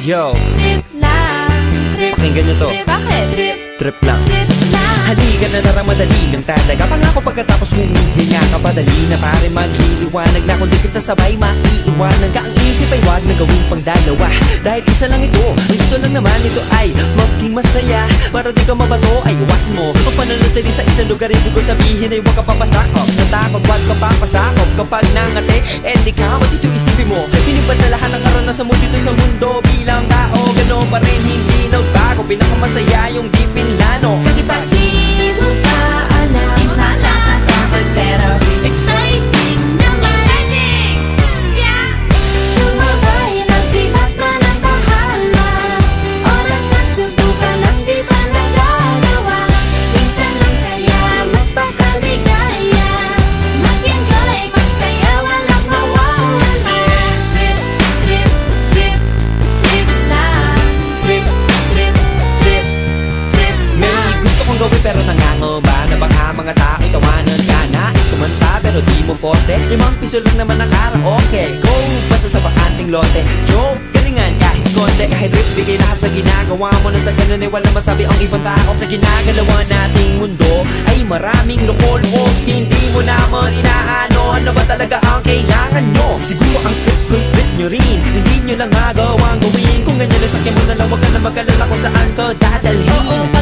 Yo, Trip lang, trip. pakinggan nyo to. Bakit? Trip, Trip lang. trip lang. Halika na tara, madali lang talaga. Pangako pagkatapos humihinga ka, padali na pare magliliwanag na. Kung di ka sasabay, maiiwanan ka. Ang isip ay wag na gawing pang dalawa, dahil isa lang ito. Ang gusto lang naman ito ay maging masaya. Para di ka mabato ay iwasan mo ang pananatili sa isang lugar. Ibig ko sabihin ay huwag ka papasakop sa takot, huwag ka papasakop. Kapag nangate, di ka matito isipin mo. Hinipan sa lahat ng karanasan mo dito sa mundo. Bilang tao, gano'n pa rin, hindi nagbago. Pinakamasaya yung di pinlano. Kasi pag Di mo pa alam, di mo pa natatakot, pero exciting naman. Yeah! Sumabay lang sibat na ng bahala. Oras na subukan ang di pa nagagawa. Minsan lang kaya magpakaligaya. Mag-enjoy, magsaya, walang mawawala. Trip, trip, trip, trip lang. Trip, trip, trip, trip may lang. gusto kong gawin pero nangangamba na baka mga tao'y tawanan ka. Nais kumanta pero di mo forte. 5 piso lang naman ang karaoke. Go, basta sa bakanting lote. Joke, galingan kahit konti. Kahit rip, bigay lahat sa ginagawa mo. Na sa ganun ay walang masabi ang ibang tao. Sa ginagalawa nating mundo ay maraming loko-loko. Hindi mo naman inaano, ano ba talaga ang kailangan nyo? Siguro ang trip ko'y trip nyo rin. Hindi nyo lang magawang gawin. Kung ganyan, sakyan mo na lang, wag ka na mag-alala kung saan ka dadalhin.